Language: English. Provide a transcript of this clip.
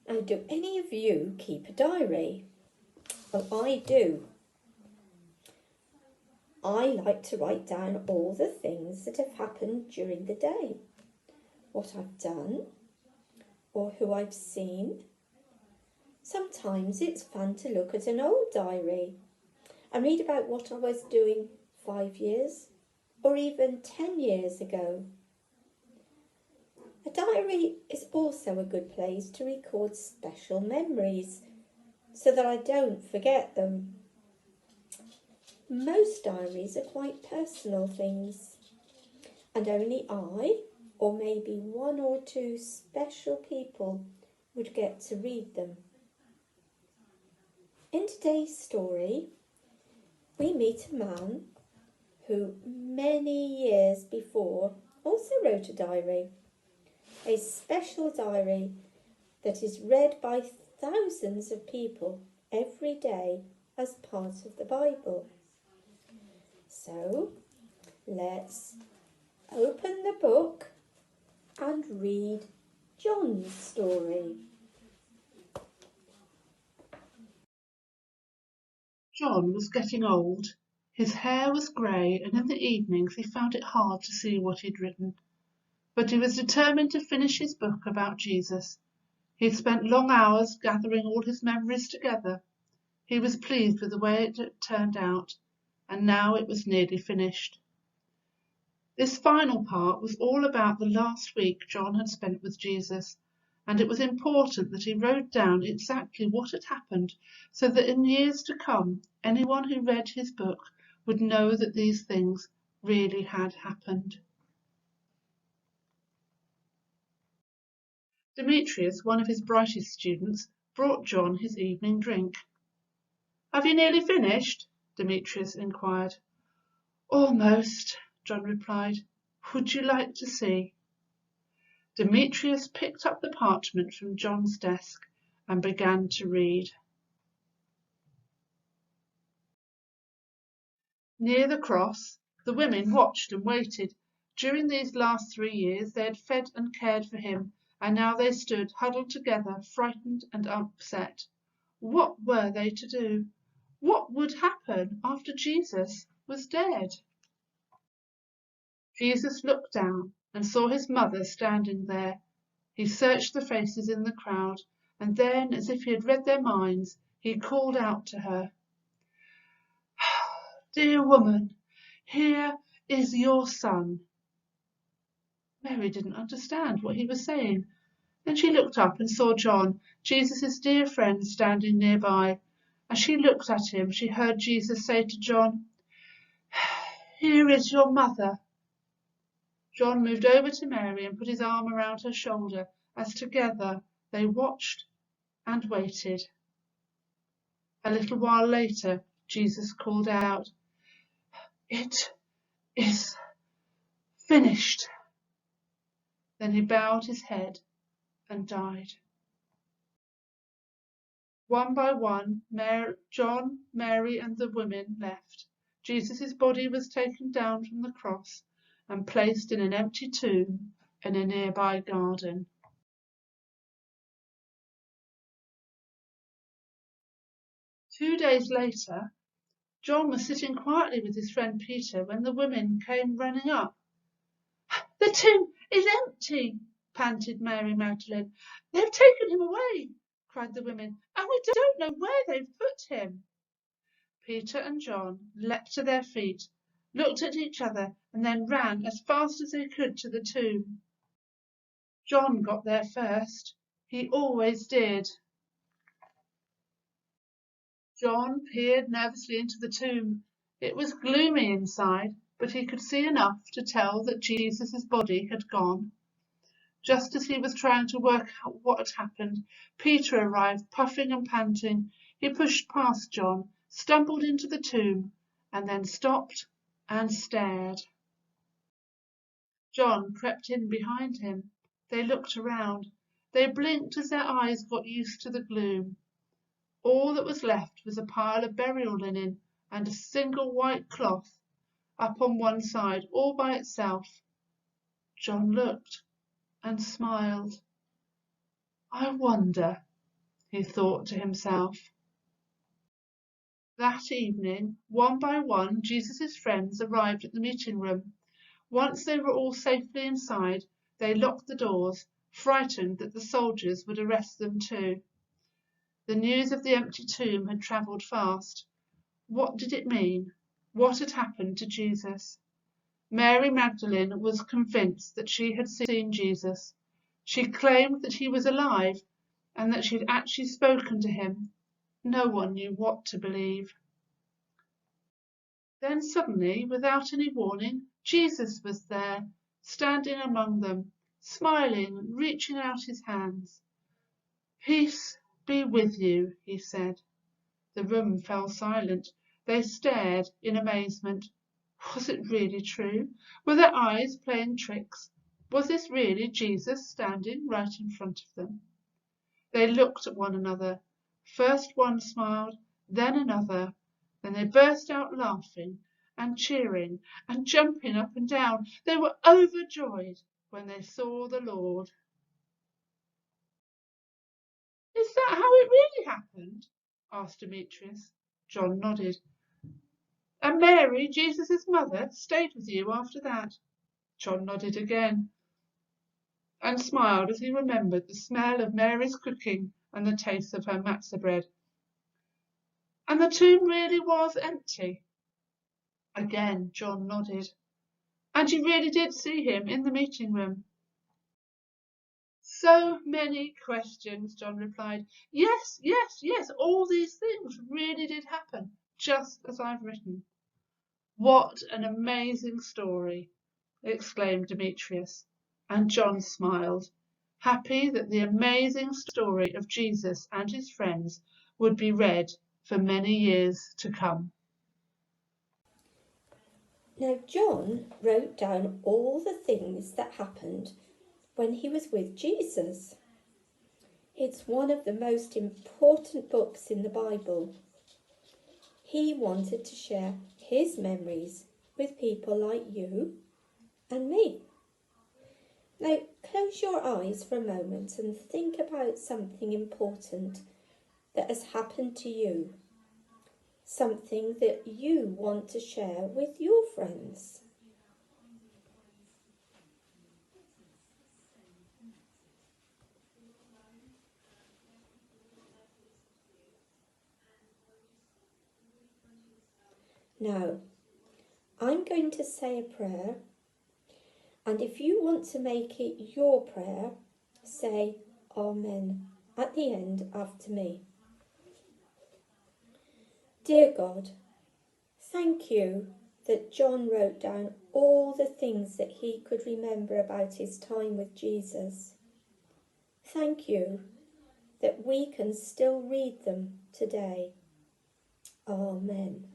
Now, do any of you keep a diary? Well, I do. I like to write down all the things that have happened during the day, what I've done, or who I've seen. Sometimes it's fun to look at an old diary and read about what I was doing 5 years or even 10 years ago. A diary is also a good place to record special memories so that I don't forget them. Most diaries are quite personal things, and only I, or maybe 1 or 2 special people, would get to read them. In today's story, we meet a man who many years before also wrote a diary, a special diary that is read by thousands of people every day as part of the Bible. So let's open the book and read John's story. John was getting old. His hair was grey, and in the evenings he found it hard to see what he'd written. But he was determined to finish his book about Jesus. He'd spent long hours gathering all his memories together. He was pleased with the way it had turned out, and now it was nearly finished. This final part was all about the last week John had spent with Jesus, and it was important that he wrote down exactly what had happened so that in years to come, anyone who read his book would know that these things really had happened. Demetrius, one of his brightest students, brought John his evening drink. "Have you nearly finished?" Demetrius inquired. "Almost," John replied. "Would you like to see?" Demetrius picked up the parchment from John's desk and began to read. Near the cross, the women watched and waited. During these last 3 years they had fed and cared for him, and now they stood huddled together, frightened and upset. What were they to do? What would happen after Jesus was dead? Jesus looked down and saw his mother standing there. He searched the faces in the crowd, and then, as if he had read their minds, he called out to her, "Dear woman, here is your son." Mary didn't understand what he was saying. Then she looked up and saw John, Jesus' dear friend, standing nearby. As she looked at him, she heard Jesus say to John, "Here is your mother." John moved over to Mary and put his arm around her shoulder as together they watched and waited. A little while later, Jesus called out, "It is finished." Then he bowed his head and died. One by one, John, Mary, and the women left. Jesus' body was taken down from the cross and placed in an empty tomb in a nearby garden. Two days later, John was sitting quietly with his friend Peter when the women came running up. "The tomb is empty," panted Mary Magdalene. "They've taken him away," cried the women, "and we don't know where they've put him." Peter and John leapt to their feet, looked at each other, and then ran as fast as they could to the tomb. John got there first. He always did. John peered nervously into the tomb. It was gloomy inside, but he could see enough to tell that Jesus' body had gone. Just as he was trying to work out what had happened, Peter arrived, puffing and panting. He pushed past John, stumbled into the tomb, and then stopped and stared. John crept in behind him. They looked around. They blinked as their eyes got used to the gloom. All that was left was a pile of burial linen and a single white cloth up on one side, all by itself. John looked and smiled. "I wonder," he thought to himself. That evening, one by one, Jesus' friends arrived at the meeting room. Once they were all safely inside, they locked the doors, frightened that the soldiers would arrest them too. The news of the empty tomb had travelled fast. What did it mean? What had happened to Jesus? Mary Magdalene was convinced that she had seen Jesus. She claimed that he was alive and that she had actually spoken to him. No one knew what to believe. Then suddenly, without any warning, Jesus was there, standing among them, smiling and reaching out his hands. "Peace be with you," he said. The room fell silent. They stared in amazement. Was it really true? Were their eyes playing tricks? Was this really Jesus standing right in front of them? They looked at one another. First one smiled, then another. Then they burst out laughing and cheering and jumping up and down. They were overjoyed when they saw the Lord. "Is that how it really happened?" asked Demetrius. John nodded. "And Mary, Jesus' mother, stayed with you after that?" John nodded again and smiled as he remembered the smell of Mary's cooking and the taste of her matzah bread. "And the tomb really was empty?" Again John nodded. "And you really did see him in the meeting room?" "So many questions," John replied. "Yes, yes, yes, all these things really did happen, just as I've written." "What an amazing story!" exclaimed Demetrius, and John smiled, happy that the amazing story of Jesus and his friends would be read for many years to come. Now, John wrote down all the things that happened when he was with Jesus. It's one of the most important books in the Bible. He wanted to share his memories with people like you and me. Now, close your eyes for a moment and think about something important that has happened to you. Something that you want to share with your friends. Now, I'm going to say a prayer, and if you want to make it your prayer, say Amen at the end after me. Dear God, thank you that John wrote down all the things that he could remember about his time with Jesus. Thank you that we can still read them today. Amen.